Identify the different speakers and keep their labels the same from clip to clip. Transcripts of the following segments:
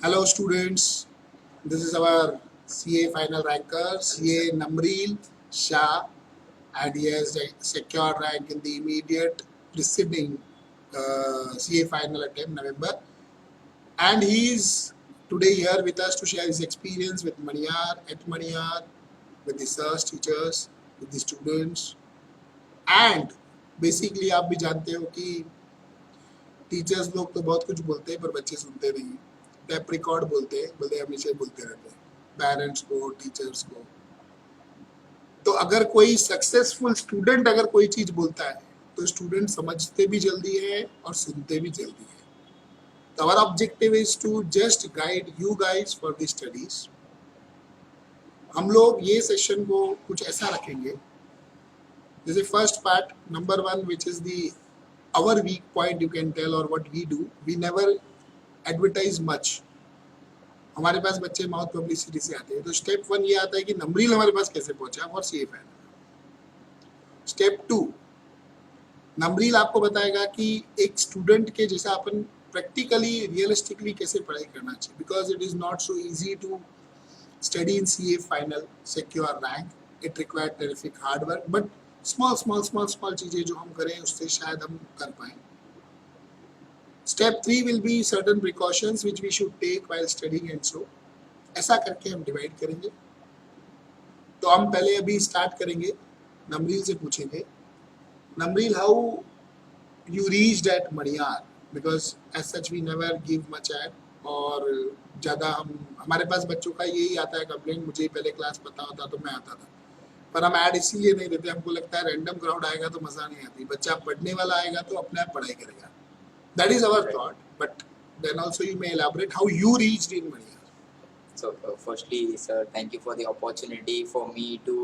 Speaker 1: Hello students, this is our CA final ranker, CA Namreel Shah, and he has a secure rank in the immediate preceding CA final attempt, November. And he is today here with us to share his experience with Maniyar, at Maniyar, with the sirs, teachers, with the students. And basically आप भी जानते हो कि teachers लोग तो बहुत कुछ बोलते हैं पर बच्चे सुनते नहीं। टैप रिकॉर्ड बोलते हैं, बोलते हमेशा बोलते रहते हैं पेरेंट्स को, टीचर्स को। तो अगर कोई सक्सेसफुल स्टूडेंट अगर कोई चीज बोलता है तो स्टूडेंट समझते भी जल्दी है और सुनते भी जल्दी है। तो our objective is to just guide you guys for the studies. हम लोग ये सेशन को कुछ ऐसा रखेंगे जैसे first part number 1 which is the our weak point you can tell or what we do, we never advertise much. हमारे पास बच्चे माउथ पब्लिसिटी से आते हैं। तो स्टेप 1 ये आता है कि नमरील हमारे पास कैसे पहुंचा और सेफ है। स्टेप 2 नमरील आपको बताएगा कि एक स्टूडेंट के जैसा अपन प्रैक्टिकली रियलिस्टिकली कैसे पढ़ाई करना चाहिए, because it is not so easy to study in CA final secure rank. It require terrific hard work, but small चीजें जो हम करें उससे शायद हम कर पाए। Step 3 will be certain precautions which we should take while studying and so. ऐसा करके हम डिवाइड करेंगे। तो हम पहले अभी स्टार्ट करेंगे, नमरील से पूछेंगे, नमरील हाउ यू रीच्ड एट मणियार, because as such we never give much ad, और ज़्यादा हमारे पास बच्चों का यही आता है कंप्लेंट, मुझे पहले क्लास पता होता तो मैं आता था, पर हम ऐड इसीलिए नहीं देते, हमको लगता है रैंडम क्राउड आएगा तो मज़ा नहीं आती, बच्चा पढ़ने वाला आएगा तो अपने आप पढ़ाई करेगा। That is our thought, but then also you may elaborate how you reached in Maniyar.
Speaker 2: So, firstly, sir, thank you for the opportunity for me to,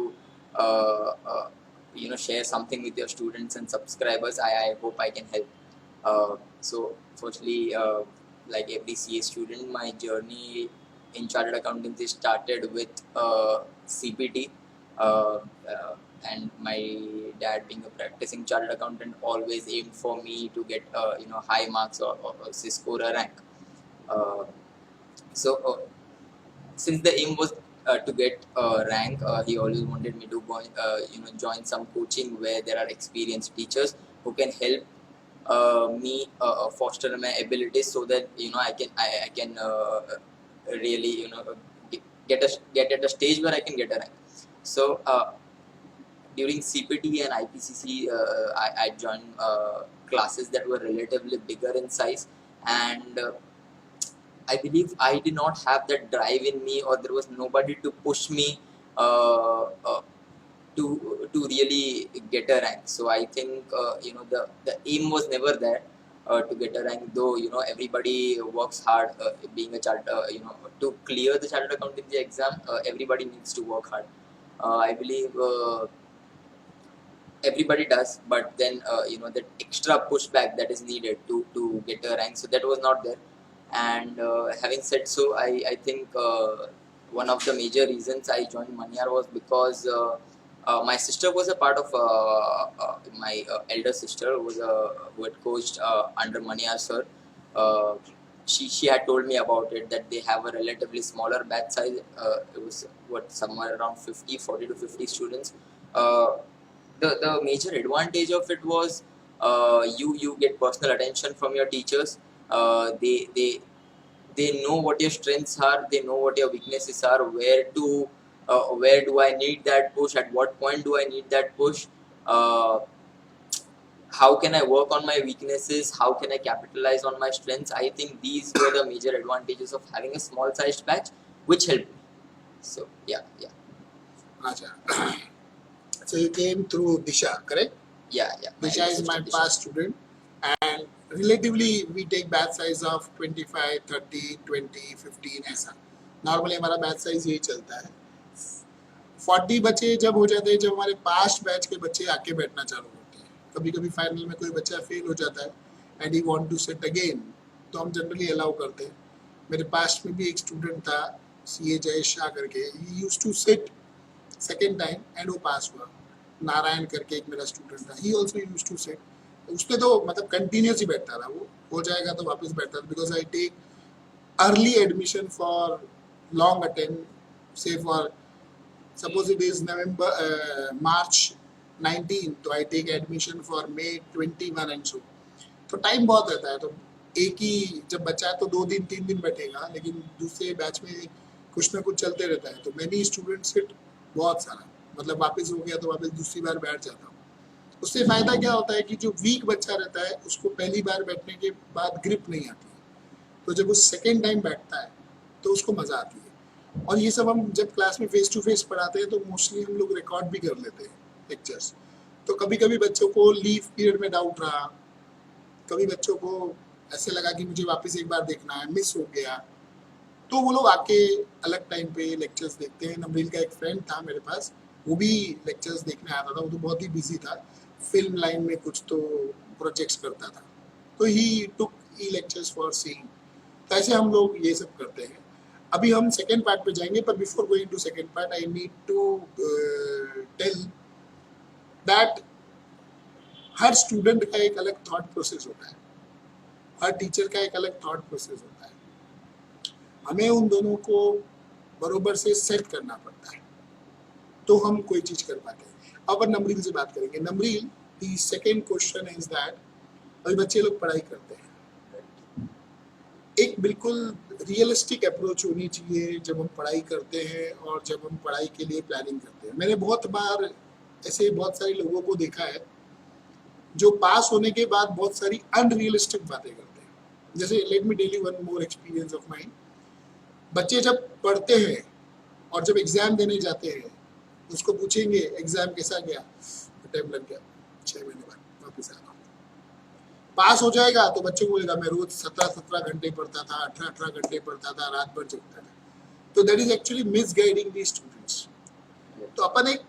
Speaker 2: uh, uh, share something with your students and subscribers. I hope I can help. So, firstly, like every CA student, my journey in chartered accountancy started with CPT, and my dad, being a practicing chartered accountant, always aimed for me to get high marks or score a rank. So. Since the aim was to get a rank, he always wanted me to go, join some coaching where there are experienced teachers who can help me foster my abilities, so that I can really get at a stage where I can get a rank. So during CPT and IPCC, I joined classes that were relatively bigger in size, and I believe I did not have that drive in me, or there was nobody to push me to really get a rank. So I think the aim was never there to get a rank, though everybody works hard. Being a to clear the chartered accountancy exam, everybody needs to work hard. I believe everybody does, but then that extra pushback that is needed to get a rank, so that was not there. And having said so, I think one of the major reasons I joined Manyar was because my sister was a part of my elder sister who had coached under Manyar sir. She had told me about it, that they have a relatively smaller batch size. It was somewhere around 40 to 50 students. The major advantage of it was you get personal attention from your teachers. They know what your strengths are, they know what your weaknesses are, where do I need that push, at what point do I need that push, how can I work on my weaknesses, how can I capitalize on my strengths. I think these were the major advantages of having a small sized batch, which helped me. So yeah.
Speaker 1: Acha. So you came through Disha, correct?
Speaker 2: Yeah.
Speaker 1: Disha is my past student, and relatively we take batch size of 25, 30, 20, 15 ऐसा। Normally हमारा batch size यही चलता है। 40 बच्चे जब हो जाते हैं, जब हमारे पास्ट बैच के बच्चे आके बैठना चालू होते हैं। कभी कभी फाइनल में कोई बच्चा फेल हो जाता है and he want to sit again, तो हम जनरली अलाउ करते हैं। मेरे पास्ट में भी एक स्टूडेंट था, CA जयेश शाह करके, he used to sit second time and वो पास हुआ। नारायण करके एक मेरा स्टूडेंट था, he also used to sit. उसने तो मतलब कंटिन्यूस ही बैठता था, वो हो जाएगा तो वापस बैठता था, because I take early admission for long attempt, say for suppose it is March 19, तो I take admission for May 21 and so. तो टाइम बहुत रहता है, तो एक ही जब बच्चा है तो 2 दिन 3 दिन बैठेगा, लेकिन दूसरे बैच में कुछ ना कुछ चलते रहता है, तो मैनी स्टूडेंट्स सिट बहुत सारा, मतलब वापस हो गया तो वापस दूसरी बार बैठ जाता हूँ। उससे फ़ायदा क्या होता है कि जो वीक बच्चा रहता है उसको पहली बार बैठने के बाद ग्रिप नहीं आती है, तो जब वो सेकेंड टाइम बैठता है तो उसको मज़ा आती है। और ये सब हम जब क्लास में फेस टू फेस पढ़ाते हैं तो मोस्टली हम लोग रिकॉर्ड भी कर लेते हैं लेक्चर्स, तो कभी कभी बच्चों को लीव पीरियड में डाउट रहा, कभी बच्चों को ऐसे लगा कि मुझे वापस एक बार देखना है, मिस हो गया, तो वो लोग आके अलग टाइम पे लेक्चर्स देखते हैं। नमरील का एक फ्रेंड था मेरे पास, वो भी लेक्चर्स देखने आता था, वो तो बहुत ही बिजी था, फिल्म लाइन में कुछ तो प्रोजेक्ट्स करता था, तो ही टुक ई लेक्चर्स फॉर सीइंग। तो ऐसे हम लोग ये सब करते हैं। अभी हम सेकेंड पार्ट पे जाएंगे, पर before going to second part I need to tell that हर स्टूडेंट का एक अलग थॉट प्रोसेस होता है, हर टीचर का एक अलग थॉट प्रोसेस होता है, हमें उन दोनों को बरोबर से सेट करना पड़ता है, तो हम कोई चीज़ कर पाते हैं। अब नमरील से बात करेंगे। नमरील, the second question is that अभी बच्चे लोग पढ़ाई करते हैं, एक बिल्कुल रियलिस्टिक अप्रोच होनी चाहिए जब हम पढ़ाई करते हैं और जब हम पढ़ाई के लिए प्लानिंग करते हैं। मैंने बहुत बार ऐसे बहुत सारे लोगों को देखा है जो पास होने के बाद बहुत सारी अनरियलिस्टिक बातें करते हैं। जैसे let me tell you one more experience of mine. बच्चे जब पढ़ते हैं और जब एग्ज़ाम देने जाते हैं, उसको पूछेंगे एग्ज़ाम कैसा गया, टाइम लग गया 6 महीने बाद वापस आना। पास हो जाएगा तो बच्चों को बोलेगा मैं रोज 17 घंटे पढ़ता था, 18 घंटे पढ़ता था, रात भर जगता था। तो that is actually miss guiding the students. तो अपन एक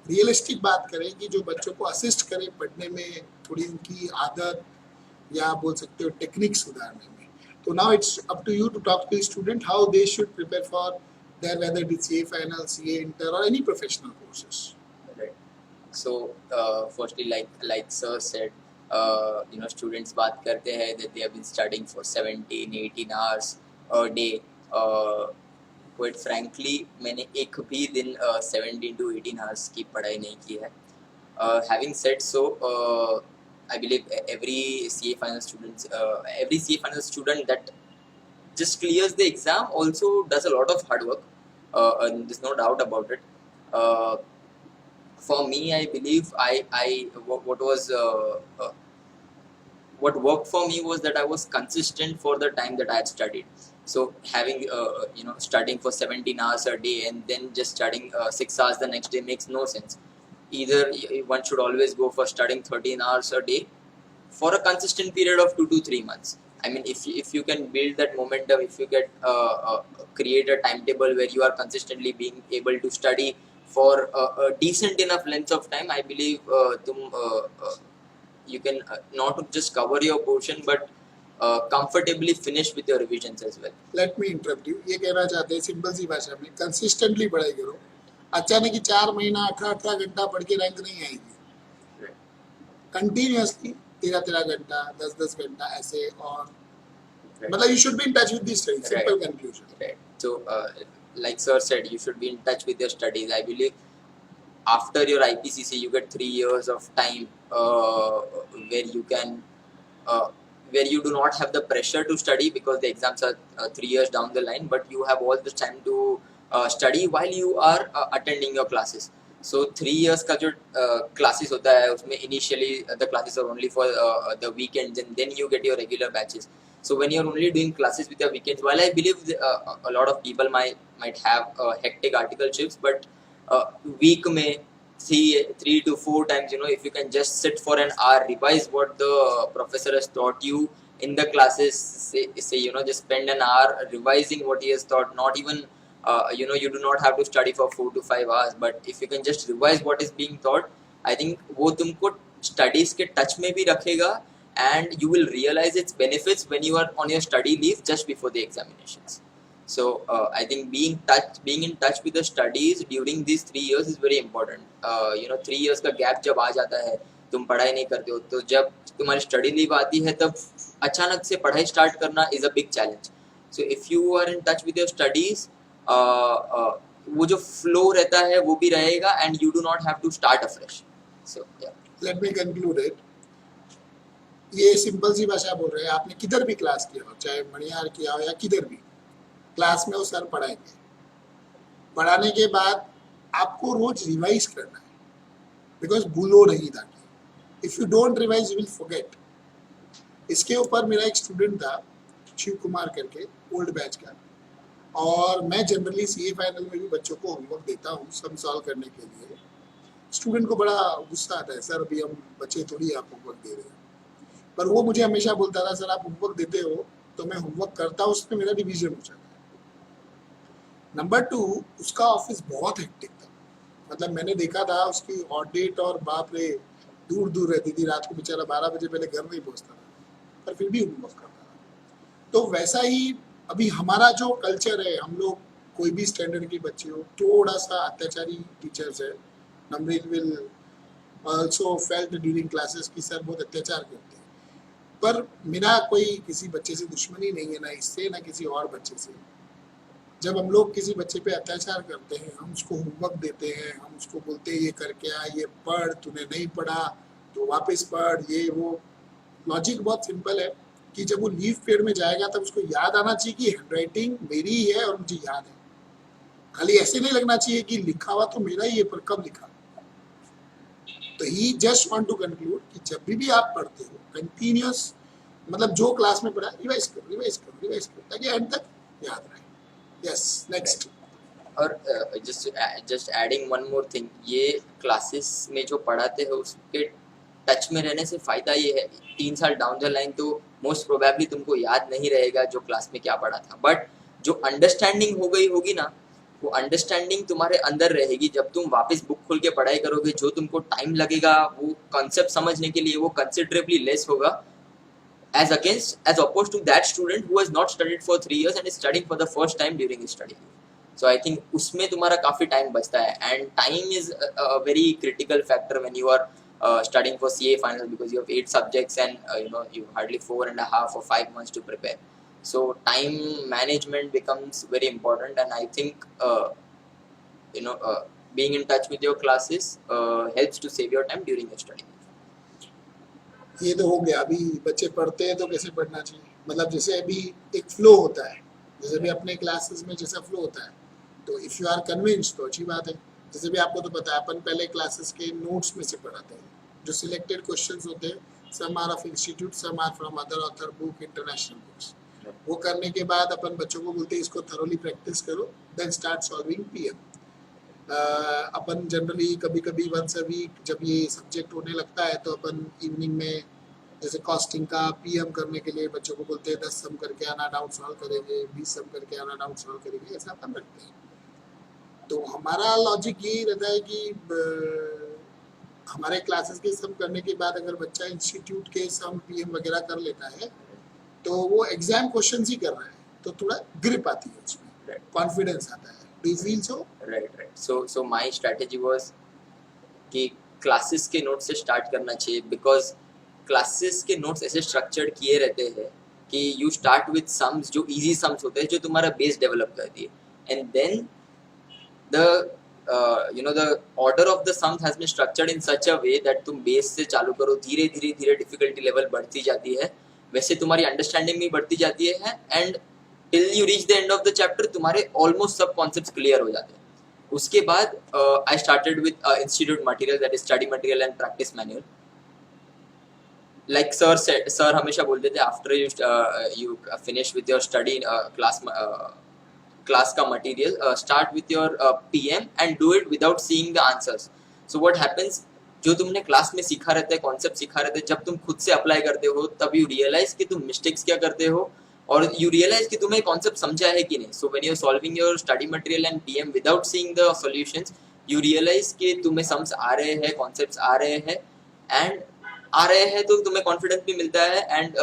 Speaker 1: रियलिस्टिक बात करें कि जो बच्चों को असिस्ट करे पढ़ने में, थोड़ी उनकी आदत या बोल सकते हो टेक्निक सुधारने में। तो now it's up to you to talk to student how they should prepare for their whether it is CA final, CA inter और any professional courses.
Speaker 2: So, firstly, like sir said, students बात करते हैं that they have been studying for 17-18 hours a day. Quite frankly, मैंने एक भी दिन 17 to 18 hours की पढ़ाई नहीं की है. Having said so, I believe every CA final student that just clears the exam also does a lot of hard work. And there's no doubt about it. For me, I believe what worked for me was that I was consistent for the time that I had studied. So having studying for 17 hours a day and then just studying 6 hours the next day makes no sense. Either one should always go for studying 13 hours a day for a consistent period of 2 to 3 months. I mean, if you can build that momentum, if you get create a timetable where you are consistently being able to study for a decent enough length of time, I believe you can not just cover your portion but comfortably finish with your revisions as well.
Speaker 1: Let me interrupt you. ये कहना चाहते हैं simple सी भाषा में, consistently पढ़ाई करो। अचानक ही 4 महीना 18 घंटा पढ़ के रैंक नहीं आएगी। कंटिन्यूअसली 13 घंटा 10 घंटा ऐसे, और मतलब you should be in touch with the study. Simple conclusion.
Speaker 2: Right. So, like sir said, you should be in touch with your studies. I believe after your IPCC, you get 3 years of time where you can, where you do not have the pressure to study because the exams are 3 years down the line, but you have all the time to study while you are attending your classes. So 3 years का जो classes होता है उसमें initially the classes are only for the weekends and then you get your regular batches. So when you're only doing classes with your weekends, while I believe a lot of people might have hectic article shifts, but week में 3 to 4 times, if you can just sit for an hour, revise what the professor has taught you in the classes, say just spend an hour revising what he has taught. Not even you do not have to study for 4 to 5 hours, but if you can just revise what is being taught, I think वो तुमको studies के touch में भी रखेगा and you will realize its benefits when you are on your study leave just before the examinations. So I think being in touch with the studies during these 3 years is very important. 3 years का gap जब आ जाता है, तुम पढ़ाई नहीं करते हो, तो जब तुम्हारी स्टडी लीव आती है तब अचानक से पढ़ाई स्टार्ट करना is a big challenge. So if you are in touch with your studies, वो जो flow रहता है वो भी रहेगा, and you do not have to start afresh. So yeah.
Speaker 1: Let me conclude it. ये सिंपल सी भाषा बोल रहे हैं, आपने किधर भी क्लास किया हो, चाहे मणिहार किया हो या किधर भी, क्लास में वो सर पढ़ाएंगे, पढ़ाने के बाद आपको रोज रिवाइज करना है, बिकॉज भूलो नहीं ताकि if you don't revise you will forget. इसके ऊपर मेरा एक स्टूडेंट था शिव कुमार करके, ओल्ड बैच का, और मैं जनरली सीए फाइनल में भी बच्चों को होमवर्क देता हूँ सम सॉल्व करने के लिए. स्टूडेंट को बड़ा गुस्सा आता है, सर अभी हम बच्चे थोड़ी आप होमवर्क दे रहे हैं, पर वो मुझे हमेशा बोलता था, सर आप होमवर्क देते हो तो मैं होमवर्क करता हूँ, उसमें मेरा रिवीजन हो जाता है. नंबर 2, उसका ऑफिस बहुत हेक्टिक था, मतलब मैंने देखा था उसकी ऑडिट और बाप रे दूर दूर रहती थी, रात को बेचारा 12 बजे पहले घर नहीं पहुंचता था, पर फिर भी होमवर्क करता था. तो वैसा ही अभी हमारा जो कल्चर है, हम लोग कोई भी स्टैंडर्ड के बच्चे हो, थोड़ा सा अत्याचारी टीचर्स है. नमरील will also felt during classes की सर बहुत अत्याचार करते हैं, पर मेरा कोई किसी बच्चे से दुश्मनी नहीं है, ना इससे ना किसी और बच्चे से. जब हम लोग किसी बच्चे पे अत्याचार करते हैं, हम उसको होमवर्क देते हैं, हम उसको बोलते हैं ये करके आ, ये पढ़, तूने नहीं पढ़ा तो वापस पढ़, ये वो. लॉजिक बहुत सिंपल है कि जब वो लीव पीरियड में जाएगा तब उसको याद आना चाहिए कि हैंडराइटिंग मेरी ही है और मुझे याद है. खाली ऐसे नहीं लगना चाहिए कि लिखा हुआ तो मेरा ही है पर कब लिखा. तो ही जस्ट वांट टू कंक्लूड कि जब भी आप पढ़ते हो कंटिन्यूअस, मतलब जो क्लास में पढ़ा रिवाइज करो रिवाइज करो रिवाइज करो ताकि एंड तक याद रहे. Yes, next.
Speaker 2: और just adding one more thing, ये क्लासेस में जो पढ़ाते हैं उसके टच में रहने से फ़ायदा ये है, 3 साल डाउन द लाइन तो मोस्ट प्रोबेबली तुमको याद नहीं रहेगा जो क्लास में क्या पढ़ा था, बट जो अंडरस्टैंडिंग हो गई होगी ना, वो अंडरस्टैंडिंग तुम्हारे अंदर रहेगी. जब तुम वापस बुक खोल के पढ़ाई करोगे, जो तुमको टाइम लगेगा वो कॉन्सेप्ट समझने के लिए, वो कंसिडरेबली लेस होगा as opposed to that student who has not studied for 3 years and is studying for the first time during his study. So I think उसमें तुम्हारा काफ़ी टाइम बचता है, and time is a very critical factor when you are studying for CA final, because you have 8 subjects and you hardly 4.5 or 5 months to prepare. So time management becomes very important, and I think being in touch with your classes helps to save your time during your study.
Speaker 1: ये तो हो गया. अभी बच्चे पढ़ते हैं तो कैसे पढ़ना चाहिए, मतलब जैसे अभी एक फ्लो होता है, जैसे भी अपने क्लासेस में जैसा फ्लो होता है, तो इफ़ यू आर कन्विंस्ड तो अच्छी बात है. जैसे भी आपको तो पता है, अपन पहले क्लासेस के नोट्स में से पढ़ाते हैं, जो सिलेक्टेड क्वेश्चंस होते हैं, some are of institute, some are from other author book, international books. वो करने के बाद अपन बच्चों को बोलते हैं इसको थरोली प्रैक्टिस करो, देन स्टार्ट सॉल्विंग पीएम. अपन जनरली कभी कभी वंस अ वीक जब ये सब्जेक्ट होने लगता है तो अपन इवनिंग में जैसे कॉस्टिंग का पीएम करने के लिए बच्चों को बोलते हैं 10 सम करके आना, डाउट सॉल्व करेंगे, 20 सम करके आना, डाउट सॉल्व करेंगे, ऐसा अपन रखते हैं. तो हमारा लॉजिक यही रहता है कि हमारे क्लासेस के सम करने के बाद अगर बच्चा इंस्टीट्यूट के सम पीएम वगैरह कर लेता है तो वो एग्जाम क्वेश्चन ही कर रहा है, तो थोड़ा ग्रिप आती है उसमें, कॉन्फिडेंस आता है. Do you feel so?
Speaker 2: Right. So my strategy was कि क्लासेस के नोट्स से स्टार्ट करना चाहिए, बिकॉज क्लासेस के नोट्स ऐसे स्ट्रक्चर्ड किए रहते हैं कि यू स्टार्ट विद सम्स जो इजी सम्स होते हैं, जो तुम्हारा बेस डेवलप करती है, and then the order of the sums has been structured in such a way that तुम बेस से चालू करो, धीरे धीरे धीरे डिफिकल्टी लेवल बढ़ती जाती है, वैसे तुम्हारी अंडरस्टैंडिंग भी बढ़ती जाती है, and till you reach the end of the chapter तुम्हारे ऑलमोस्ट सब कॉन्सेप्ट्स क्लियर हो जाते हैं. उसके बाद I started with institute material, that is study material and practice manual. Like sir हमेशा बोलते थे, after you finish with your study class का material, start with your PM and do it without seeing the answers. So what happens, जो तुमने class में सीखा रहता है, कॉन्सेप्ट सीखा रहता है, जब तुम खुद से अप्लाई करते हो तब यू रियलाइज कि तुम मिस्टेक्स क्या करते हो, और यू रियलाइज कि तुम्हें कॉन्सेप्ट समझा है कि नहीं. So when you are solving your study material and PM without seeing the solutions, you realise कि तुम्हें सम्स आ रहे हैं, कॉन्सेप्ट्स आ रहे हैं, एंड आ रहे हैं तो तुम्हें कॉन्फिडेंस भी मिलता है, एंड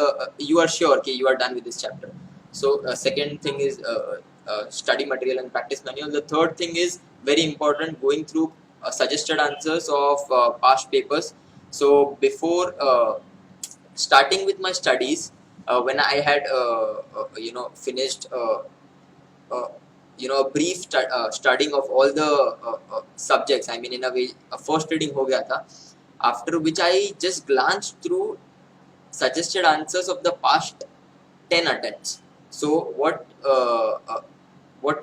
Speaker 2: यू आर श्योर कि you are done with this chapter. So second thing is study material and practice manual. The third thing is very important, going through suggested answers of past papers. So before starting with my studies, when I had finished a brief studying of all the subjects. I mean, in a way, a first reading हो गया था. After which I just glanced through suggested answers of the past 10 attempts. So what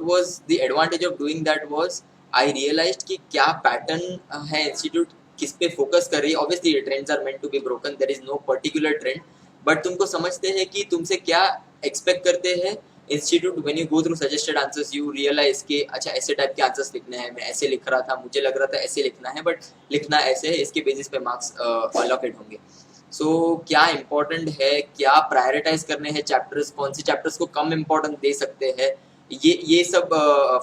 Speaker 2: was the advantage of doing that was I realized कि क्या pattern है institute किस पे focus कर रही है. Obviously trends are meant to be broken, there is no particular trend, but तुमको समझते हैं कि तुमसे क्या expect करते हैं institute. When you go through suggested answers you realise कि अच्छा ऐसे टाइप के आंसर्स लिखने हैं, मैं ऐसे लिख रहा था, मुझे लग रहा था ऐसे लिखना है, बट लिखना ऐसे है, इसके बेसिस पे मार्क्स अलॉकेट होंगे. सो क्या इंपॉर्टेंट है, क्या प्रायोरिटाइज करने हैं चैप्टर्स, कौन से चैप्टर्स को कम इंपॉर्टेंस दे सकते हैं, ये सब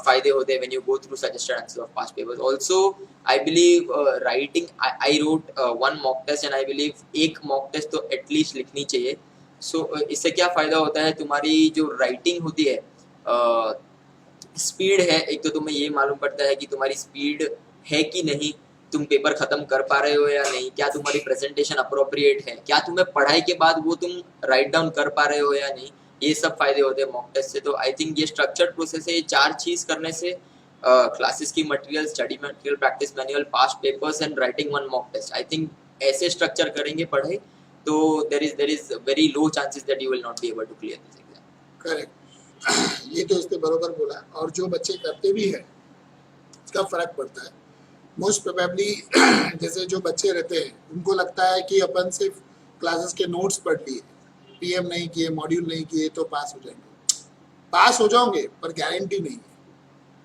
Speaker 2: फायदे होते हैं when you go through suggested answer of past papers. Also I believe writing, I wrote one mock test and I believe एक मॉक टेस्ट तो एटलीस्ट लिखनी चाहिए. सो इससे क्या फ़ायदा होता है, तुम्हारी जो राइटिंग होती है, स्पीड है, एक तो तुम्हें ये मालूम पड़ता है कि तुम्हारी स्पीड है कि नहीं, तुम पेपर ख़त्म कर पा रहे हो या नहीं, क्या तुम्हारी प्रेजेंटेशन अप्रोप्रिएट है, क्या तुम्हें पढ़ाई के बाद वो तुम राइट डाउन कर पा रहे हो या नहीं. ये सब फायदे होते हैं मॉक टेस्ट से. तो आई थिंक ये स्ट्रक्चर्ड प्रोसेस है. ये 4 चीज़ करने से क्लासेस की material, study material, practice manual, past papers and writing one mock test, I think ऐसे स्ट्रक्चर करेंगे पढ़ाई तो there is very low chances that you will not be able to clear this exam.
Speaker 1: Correct. ये तो इसने बरोबर बोला. और जो बच्चे करते भी हैं उसका फर्क पड़ता है. मोस्ट प्रोबेबली जैसे जो बच्चे रहते हैं उनको लगता है कि अपन सिर्फ क्लासेस के नोट्स पढ़ लिए, पीएम नहीं किए, मॉड्यूल नहीं किए तो पास हो जाएंगे. पास हो जाओगे पर गारंटी नहीं है,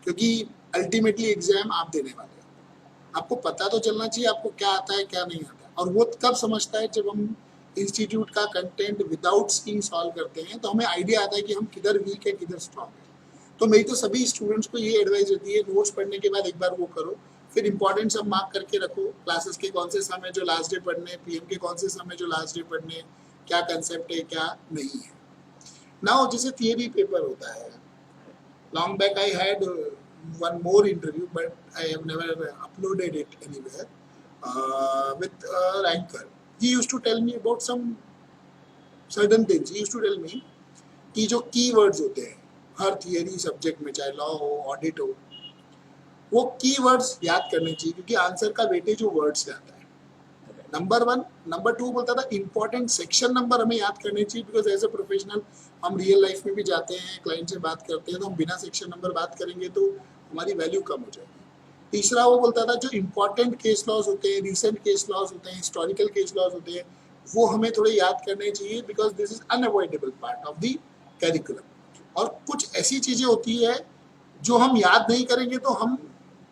Speaker 1: क्योंकि अल्टीमेटली एग्जाम आप देने वाले हो. आपको पता तो चलना चाहिए आपको क्या आता है क्या नहीं आता है. और वो कब समझता है जब हम इंस्टीट्यूट का कंटेंट विदाउट सीइंग सॉल्व करते हैं, तो हमें आइडिया आता है कि हम किधर वीक है किधर स्ट्रॉन्ग है. तो मेरी तो सभी स्टूडेंट्स को ये एडवाइस रहती है, नोट्स पढ़ने के बाद एक बार वो करो, फिर इंपॉर्टेंट सब मार्क करके रखो, क्लासेस के कौन से समय जो लास्ट डे पढ़ने, पीएम के कौन से समय जो लास्ट डे पढ़ने, क्या कंसेप्ट है क्या नहीं है. नाउ जैसे थियरी पेपर होता है, long back I had one more interview, but I have never uploaded it anywhere, with a ranker. He used to tell me about some certain things. He used to tell me कि जो keywords होते हैं हर theory subject में, चाहे law हो, audit हो, वो keywords याद करने चाहिए, क्योंकि आंसर का वेटेज वो वर्ड से आता है. नंबर 1. नंबर 2 बोलता था इंपॉर्टेंट सेक्शन नंबर हमें याद करने चाहिए, बिकॉज एज ए प्रोफेशनल हम रियल लाइफ में भी जाते हैं, क्लाइंट से बात करते हैं, तो हम बिना सेक्शन नंबर बात करेंगे तो हमारी वैल्यू कम हो जाएगी. तीसरा वो बोलता था जो इंपॉर्टेंट केस लॉज होते हैं, रिसेंट केस लॉज होते हैं, हिस्टोरिकल केस लॉज होते हैं, वो हमें थोड़े याद करने चाहिए, because this is unavoidable part of the curriculum. और कुछ ऐसी चीज़ें होती है जो हम याद नहीं करेंगे तो हम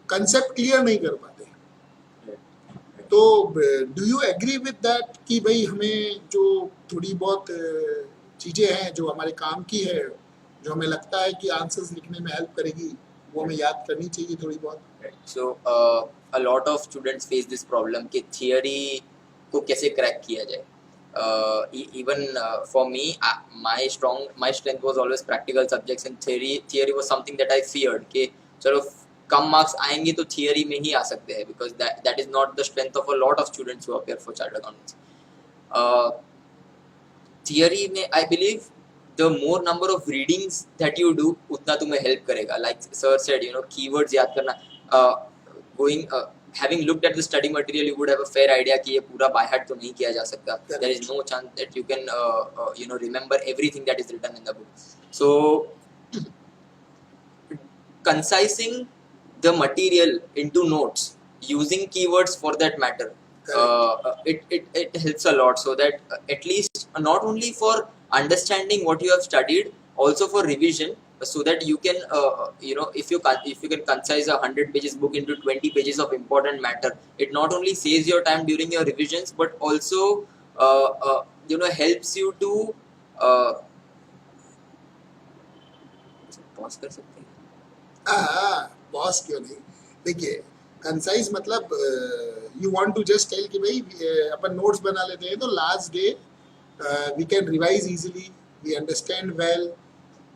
Speaker 1: कंसेप्ट क्लियर नहीं कर पाते. तो do you agree with that कि भाई हमें जो थोड़ी बहुत चीज़ें हैं जो हमारे काम की है, जो हमें लगता है कि आंसर्स लिखने में हेल्प करेगी, वो हमें याद करनी चाहिए थोड़ी बहुत.
Speaker 2: So a lot of students face this problem कि थियरी को कैसे क्रैक किया जाए. Even for me, my strength was always practical subjects, and theory was something that I feared कि चलो कम मार्क्स आएंगे तो थियरी में ही आ सकते हैं, because that is not the strength of a lot of students who appear for chartered accountants. Theory में I believe the more number of readings that you do उतना तुम्हें हेल्प करेगा. लाइक सर सेड, कीवर्ड्स याद करना, going having looked at the study material, you would have a fair idea कि ये पूरा by heart तो नहीं किया जा सकता. There is no chance that you can remember everything that is written in the book. So concising the material into notes using keywords for that matter, it helps a lot, so that at least not only for understanding what you have studied, also for revision, so that you can if you can concise a 100 pages book into 20 pages of important matter, it not only saves your time during your revisions, but also helps you to pause कर सकते हैं.
Speaker 1: Boss क्यों नहीं. देखिए concise मतलब you want to just tell कि भाई अपन नोट्स बना लेते हैं तो last day we can revise easily, we understand well,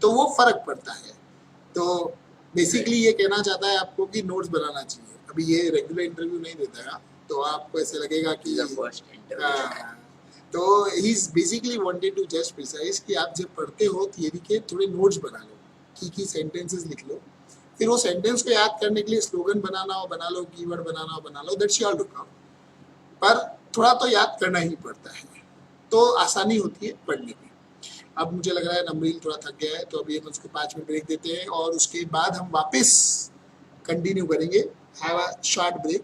Speaker 1: तो वो फर्क पड़ता है. तो बेसिकली ये कहना चाहता है आपको कि नोट्स बनाना चाहिए. अभी ये रेगुलर इंटरव्यू नहीं देता है, तो आपको ऐसे लगेगा कि तो he is basically wanted to just precise कि आप जब पढ़ते हो थियरी के थोड़े नोट्स बना लो, की सेंटेंसेस लिख लो, फिर वो सेंटेंस को याद करने के लिए स्लोगन बनाना हो बना लो, कीवर्ड बनाना हो बना लो, दैट्स योर लुक आउट। पर थोड़ा तो याद करना ही पड़ता है, तो आसानी होती है पढ़ने में। अब मुझे लग रहा है नमरील थोड़ा थक गया है, तो अभी हम उसको 5 मिनट ब्रेक देते हैं और उसके बाद हम वापस कंटिन्यू करेंगे। Have a short break.